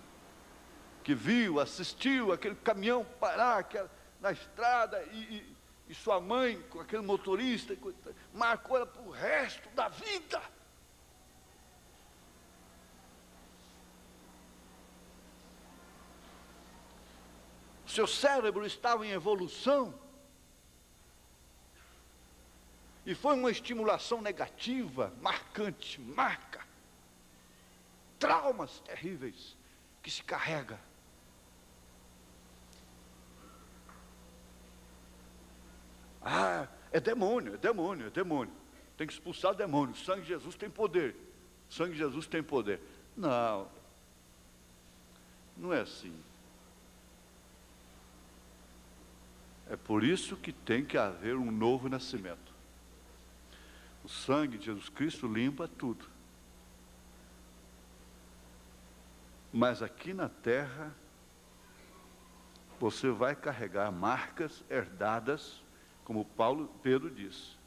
que viu, assistiu aquele caminhão parar na estrada e sua mãe com aquele motorista, marcou ela para o resto da vida. Seu cérebro estava em evolução. E foi uma estimulação negativa, marcante, marca. Traumas terríveis que se carrega. Ah, é demônio. Tem que expulsar demônio. O sangue de Jesus tem poder. O sangue de Jesus tem poder. Não. Não é assim. É por isso que tem que haver um novo nascimento. O sangue de Jesus Cristo limpa tudo. Mas aqui na terra, você vai carregar marcas herdadas, como Pedro diz,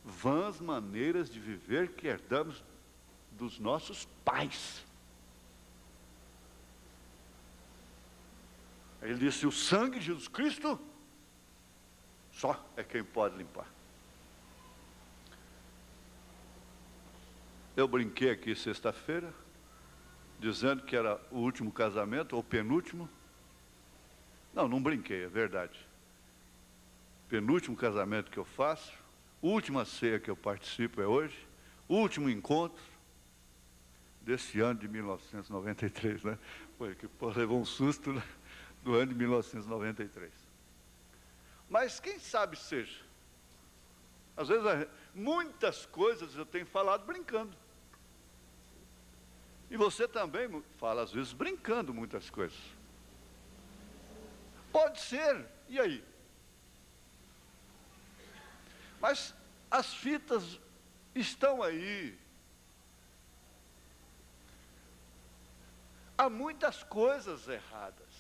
vãs maneiras de viver que herdamos dos nossos pais. Ele disse: o sangue de Jesus Cristo só é quem pode limpar. Eu brinquei aqui sexta-feira, dizendo que era o último casamento, ou penúltimo. Não, não brinquei, é verdade. Penúltimo casamento que eu faço, última ceia que eu participo é hoje, último encontro desse ano de 1993, né? Foi que levou um susto, né? Do ano de 1993. Mas quem sabe seja. Às vezes, muitas coisas eu tenho falado brincando. E você também fala, às vezes, brincando muitas coisas. Pode ser, e aí? Mas as fitas estão aí. Há muitas coisas erradas,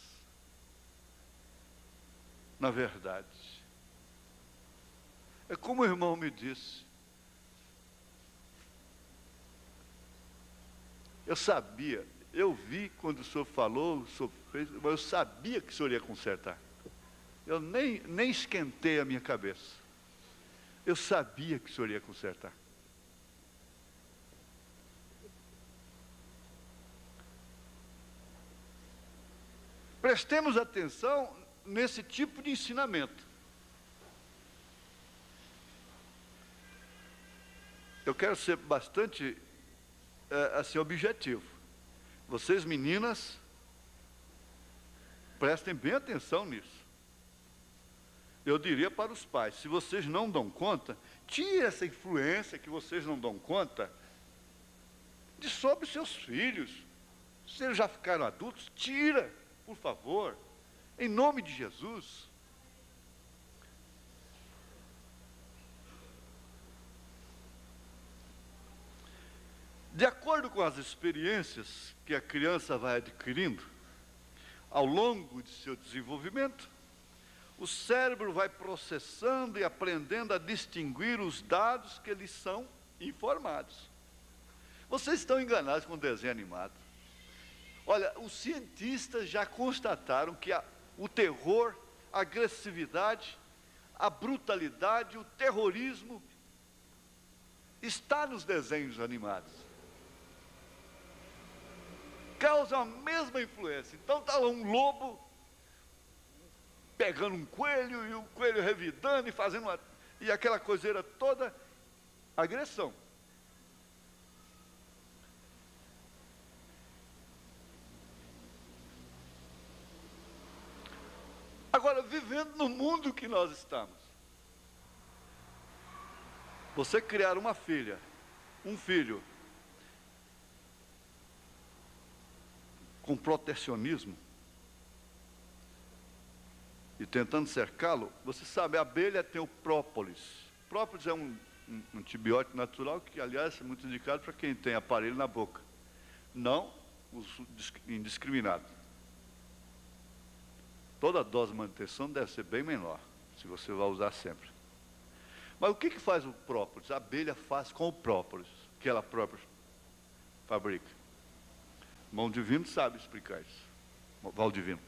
na verdade. É como o irmão me disse. Eu sabia, eu vi quando o senhor falou, o senhor fez, mas eu sabia que o senhor ia consertar. Eu nem esquentei a minha cabeça. Eu sabia que o senhor ia consertar. Prestemos atenção nesse tipo de ensinamento. Eu quero ser bastante assim, objetivo. Vocês, meninas, prestem bem atenção nisso. Eu diria para os pais, se vocês não dão conta, tire essa influência que vocês não dão conta de sobre seus filhos. Se eles já ficaram adultos, tira, por favor, em nome de Jesus. De acordo com as experiências que a criança vai adquirindo, ao longo de seu desenvolvimento, o cérebro vai processando e aprendendo a distinguir os dados que lhes são informados. Vocês estão enganados com o desenho animado. Olha, os cientistas já constataram que o terror, a agressividade, a brutalidade, o terrorismo está nos desenhos animados. Causam a mesma influência. Então está lá um lobo pegando um coelho e o coelho revidando e fazendo e aquela coiseira toda, agressão. Agora, vivendo no mundo que nós estamos, você criar uma filha, um filho, com protecionismo e tentando cercá-lo, você sabe, a abelha tem o própolis. Própolis é um antibiótico natural que, aliás, é muito indicado para quem tem aparelho na boca. Não uso indiscriminado. Toda dose de manutenção deve ser bem menor, se você vai usar sempre. Mas o que faz o própolis? A abelha faz com o própolis, que ela própria fabrica. Mão Divino sabe explicar isso. Valdivino.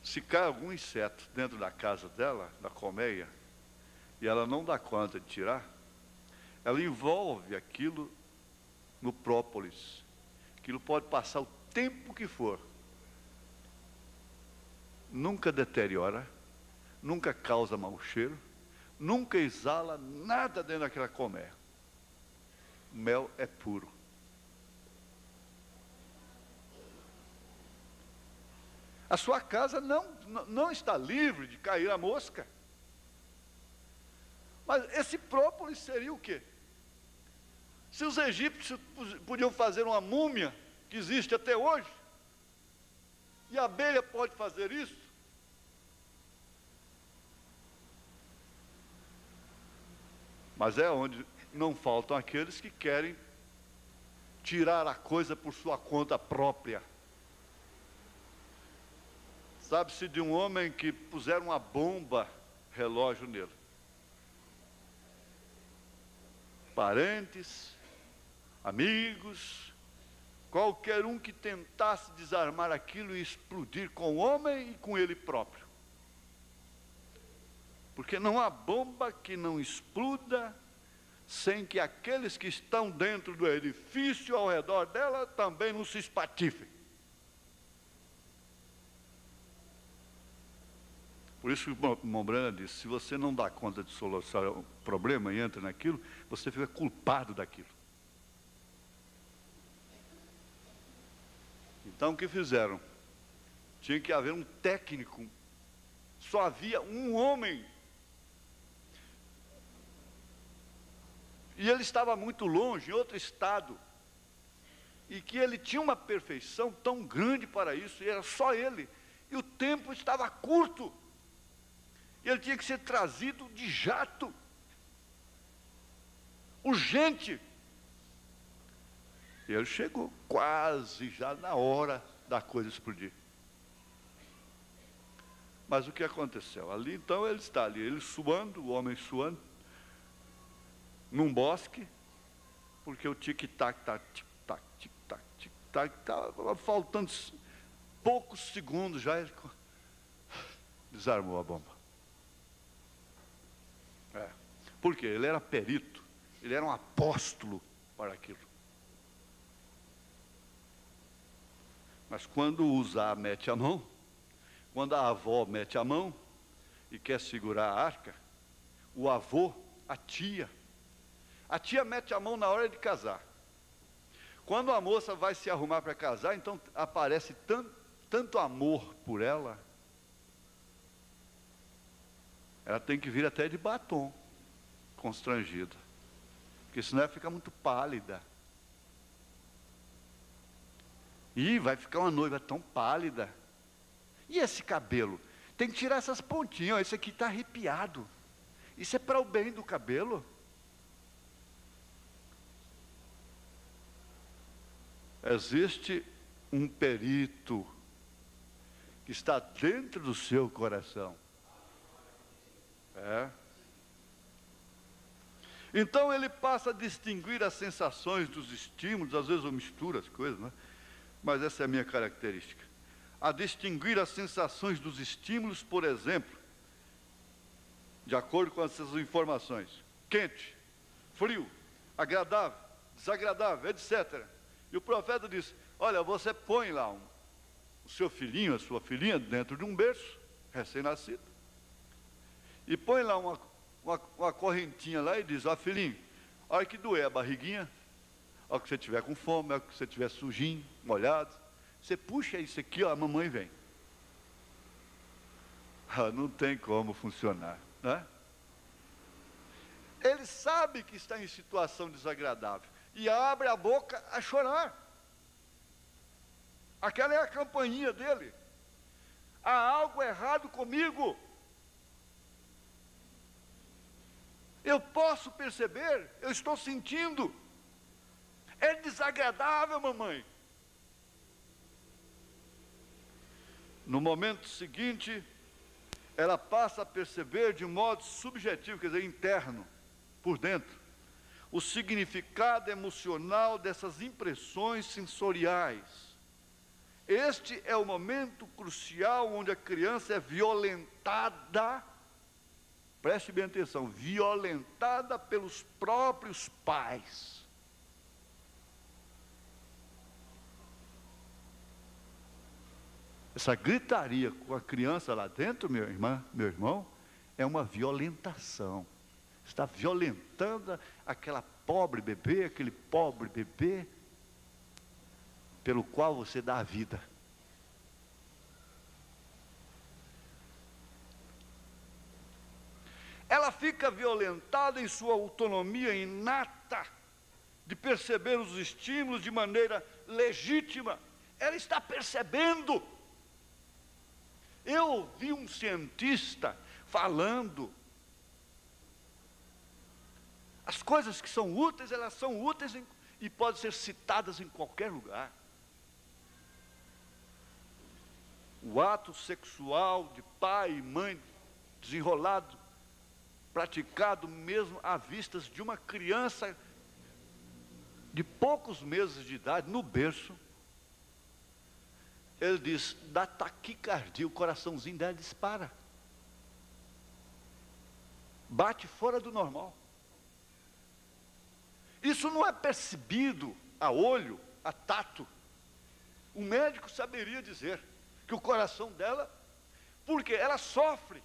Se cai algum inseto dentro da casa dela, da colmeia, e ela não dá conta de tirar, ela envolve aquilo no própolis. Aquilo pode passar o tempo que for. Nunca deteriora, nunca causa mau cheiro, nunca exala nada dentro daquela colmeia. O mel é puro. A sua casa não está livre de cair a mosca. Mas esse própolis seria o quê? Se os egípcios podiam fazer uma múmia, que existe até hoje, e a abelha pode fazer isso, mas é onde não faltam aqueles que querem tirar a coisa por sua conta própria. Sabe-se de um homem que puseram uma bomba relógio nele. Parentes, amigos, qualquer um que tentasse desarmar aquilo e explodir com o homem e com ele próprio. Porque não há bomba que não exploda sem que aqueles que estão dentro do edifício ao redor dela também não se espatifem. Por isso que o irmão Brana disse, se você não dá conta de solucionar o problema e entra naquilo, você fica culpado daquilo. Então o que fizeram? Tinha que haver um técnico. Só havia um homem. E ele estava muito longe, em outro estado. E que ele tinha uma perfeição tão grande para isso, e era só ele. E o tempo estava curto. E ele tinha que ser trazido de jato. Urgente. E ele chegou quase já na hora da coisa explodir. Mas o que aconteceu? Ali então ele está ali, ele suando, o homem suando, num bosque, porque o tic-tac, tic-tac, tic-tac, tic-tac, estava faltando poucos segundos já, ele desarmou a bomba. Por quê? Ele era perito, ele era um apóstolo para aquilo. Mas quando o Uzá mete a mão, quando a avó mete a mão e quer segurar a arca, o avô, a tia mete a mão na hora de casar. Quando a moça vai se arrumar para casar, então aparece tanto amor por ela, ela tem que vir até de batom, constrangida, porque senão ela fica muito pálida. E vai ficar uma noiva tão pálida. E esse cabelo? Tem que tirar essas pontinhas, ó, esse aqui está arrepiado. Isso é para o bem do cabelo. Existe um perito que está dentro do seu coração. Então ele passa a distinguir as sensações dos estímulos, às vezes eu misturo as coisas, né? Mas essa é a minha característica. A distinguir as sensações dos estímulos, por exemplo, de acordo com essas informações, quente, frio, agradável, desagradável, etc. E o profeta diz, olha, você põe lá o seu filhinho, a sua filhinha, dentro de um berço, recém-nascido, e põe lá uma correntinha lá e diz, ó filhinho, a hora que doer a barriguinha, a hora que você estiver com fome, a hora que você estiver sujinho, molhado, você puxa isso aqui, ó, a mamãe vem. Não tem como funcionar, né? Ele sabe que está em situação desagradável e abre a boca a chorar. Aquela é a campainha dele. Há algo errado comigo. Eu posso perceber, eu estou sentindo. É desagradável, mamãe. No momento seguinte, ela passa a perceber de modo subjetivo, quer dizer, interno, por dentro, o significado emocional dessas impressões sensoriais. Este é o momento crucial onde a criança é violentada, preste bem atenção, violentada pelos próprios pais. Essa gritaria com a criança lá dentro, meu irmão, é uma violentação. Está violentando aquela pobre bebê, aquele pobre bebê, pelo qual você dá a vida. Ela fica violentada em sua autonomia inata, de perceber os estímulos de maneira legítima. Ela está percebendo. Eu ouvi um cientista falando, as coisas que são úteis, elas são úteis e podem ser citadas em qualquer lugar. O ato sexual de pai e mãe desenrolado, praticado mesmo à vista de uma criança de poucos meses de idade, no berço, ele diz, dá taquicardia, o coraçãozinho dela dispara. Bate fora do normal. Isso não é percebido a olho, a tato. O médico saberia dizer que o coração dela, porque ela sofre.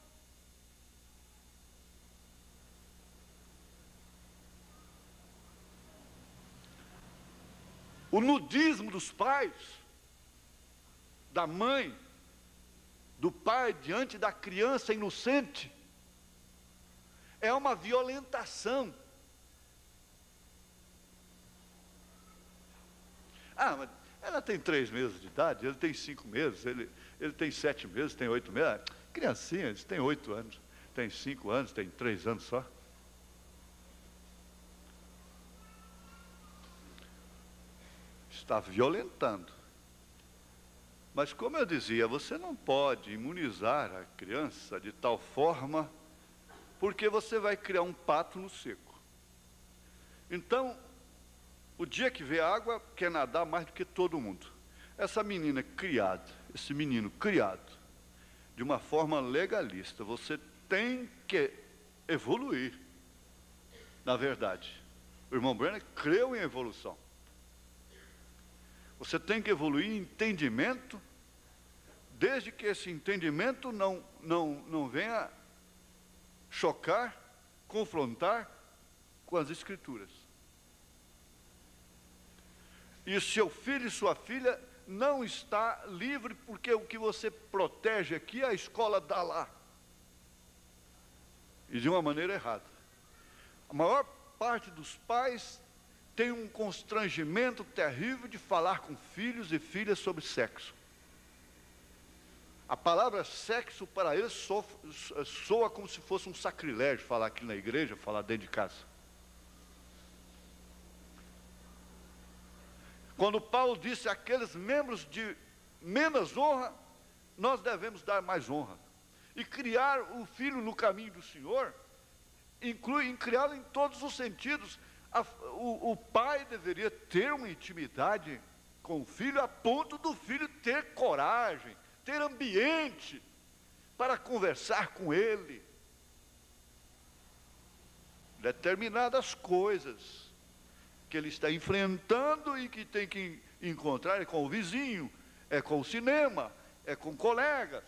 O nudismo dos pais, da mãe, do pai diante da criança inocente, é uma violentação. Ah, mas ela tem 3 meses de idade, ele tem 5 meses, ele tem 7 meses, tem 8 meses. Ah, criancinha, eles têm 8 anos, tem 5 anos, tem 3 anos só. Está violentando. Mas como eu dizia, você não pode imunizar a criança de tal forma, porque você vai criar um pato no seco. Então, o dia que vê água, quer nadar mais do que todo mundo. Essa menina criada, esse menino criado, de uma forma legalista, você tem que evoluir, na verdade. O irmão Brenner creu em evolução. Você tem que evoluir em entendimento, desde que esse entendimento não venha chocar, confrontar com as Escrituras. E seu filho e sua filha não está livre, porque o que você protege aqui, a escola dá lá. E de uma maneira errada. A maior parte dos pais tem um constrangimento terrível de falar com filhos e filhas sobre sexo. A palavra sexo para eles soa como se fosse um sacrilégio falar aqui na igreja, falar dentro de casa. Quando Paulo disse àqueles membros de menos honra, nós devemos dar mais honra. E criar o filho no caminho do Senhor, inclui criá-lo em todos os sentidos. O pai deveria ter uma intimidade com o filho, a ponto do filho ter coragem, ter ambiente para conversar com ele. Determinadas coisas que ele está enfrentando e que tem que encontrar é com o vizinho, é com o cinema, é com colegas.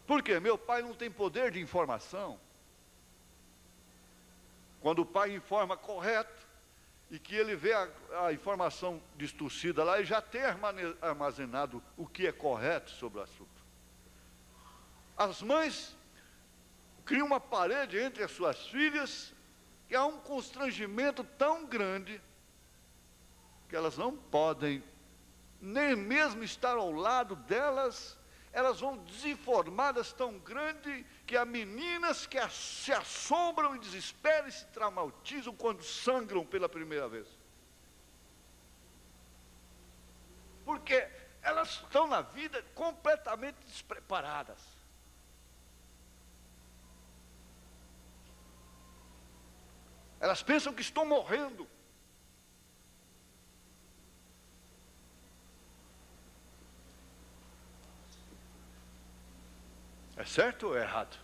Por quê? Meu pai não tem poder de informação. Quando o pai informa correto, e que ele vê a informação distorcida lá, ele já tem armazenado o que é correto sobre o assunto. As mães criam uma parede entre as suas filhas, que há um constrangimento tão grande, que elas não podem nem mesmo estar ao lado delas. Elas vão desinformadas tão grande que há meninas que se assombram e desesperam e se traumatizam quando sangram pela primeira vez. Porque elas estão na vida completamente despreparadas. Elas pensam que estão morrendo. É certo ou é errado?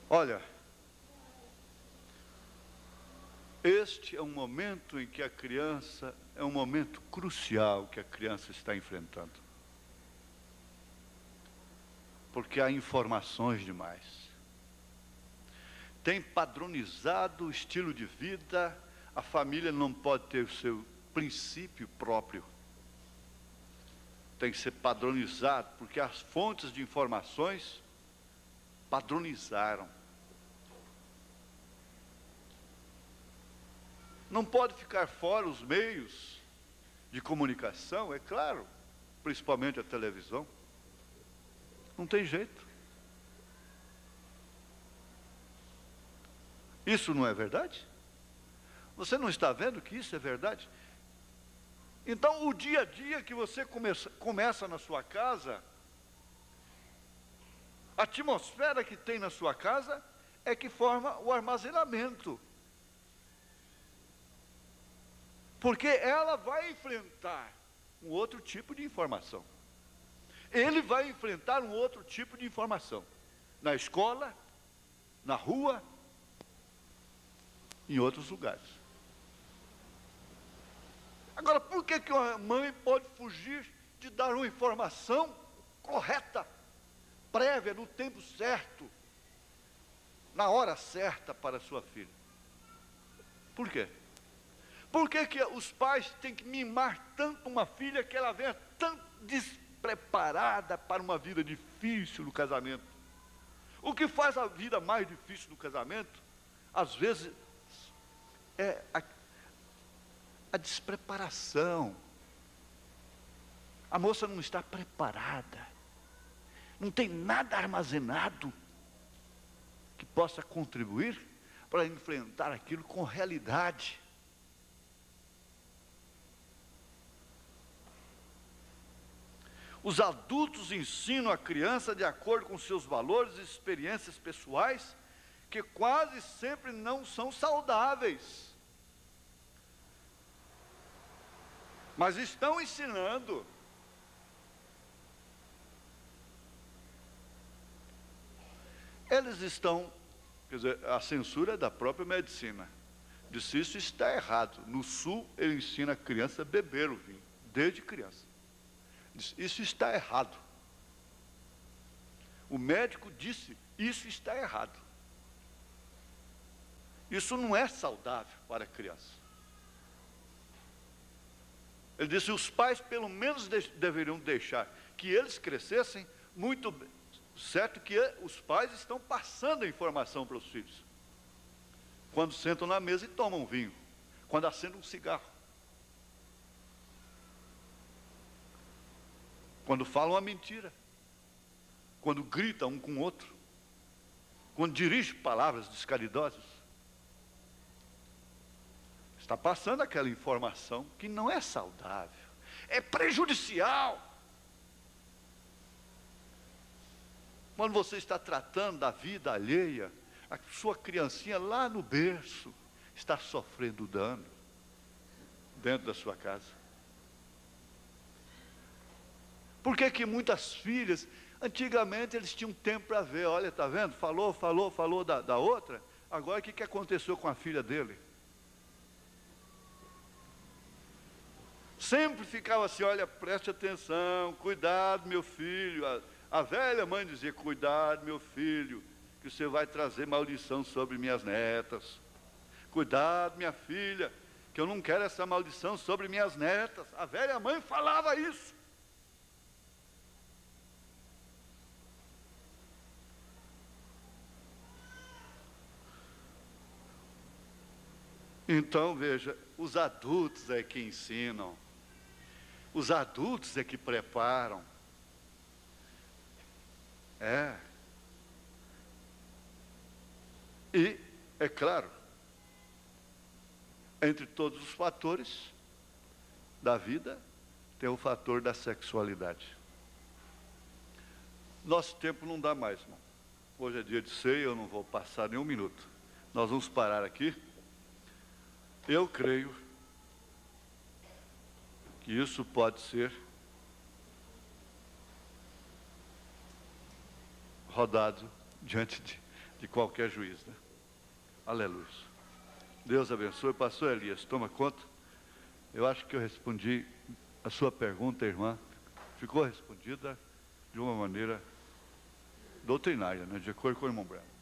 Olha, este é um momento em que a criança, é um momento crucial que a criança está enfrentando. Porque há informações demais. Tem padronizado o estilo de vida, a família não pode ter o seu princípio próprio. Tem que ser padronizado, porque as fontes de informações padronizaram. Não pode ficar fora os meios de comunicação, é claro, principalmente a televisão. Não tem jeito. Isso não é verdade? Você não está vendo que isso é verdade? Então, o dia a dia que você começa na sua casa, a atmosfera que tem na sua casa é que forma o armazenamento. Porque ela vai enfrentar um outro tipo de informação. Ele vai enfrentar um outro tipo de informação. Na escola, na rua, em outros lugares. Agora, por que uma mãe pode fugir de dar uma informação correta, prévia, no tempo certo, na hora certa para a sua filha? Por quê? Por que os pais têm que mimar tanto uma filha que ela venha tão despreparada para uma vida difícil no casamento? O que faz a vida mais difícil no casamento, às vezes, é a despreparação. A moça não está preparada, não tem nada armazenado que possa contribuir para enfrentar aquilo com realidade. Os adultos ensinam a criança de acordo com seus valores e experiências pessoais, que quase sempre não são saudáveis. Mas estão ensinando. Eles estão, quer dizer, a censura é da própria medicina. Disse, isso está errado. No sul, ele ensina a criança a beber o vinho, desde criança. Disse, isso está errado. O médico disse, isso está errado. Isso não é saudável para a criança. Ele disse, os pais pelo menos deveriam deixar que eles crescessem muito bem. Certo que os pais estão passando a informação para os filhos. Quando sentam na mesa e tomam vinho. Quando acendem um cigarro. Quando falam a mentira. Quando gritam um com o outro. Quando dirigem palavras descaridosas. Está passando aquela informação que não é saudável. É prejudicial. Quando você está tratando da vida alheia, a sua criancinha lá no berço está sofrendo dano dentro da sua casa. Por que muitas filhas, antigamente eles tinham tempo para ver, olha, está vendo? Falou da outra, agora o que aconteceu com a filha dele? Sempre ficava assim, olha, preste atenção, cuidado meu filho. A velha mãe dizia, cuidado meu filho, que você vai trazer maldição sobre minhas netas. Cuidado minha filha, que eu não quero essa maldição sobre minhas netas. A velha mãe falava isso. Então veja, os adultos é que ensinam. Os adultos é que preparam. E, é claro, entre todos os fatores da vida, tem o fator da sexualidade. Nosso tempo não dá mais, irmão. Hoje é dia de ceia, eu não vou passar nem um minuto. Nós vamos parar aqui. Eu creio que isso pode ser rodado diante de qualquer juiz, né? Aleluia. Deus abençoe. Pastor Elias, toma conta. Eu acho que eu respondi a sua pergunta, irmã. Ficou respondida de uma maneira doutrinária, né? De acordo com o irmão Branco.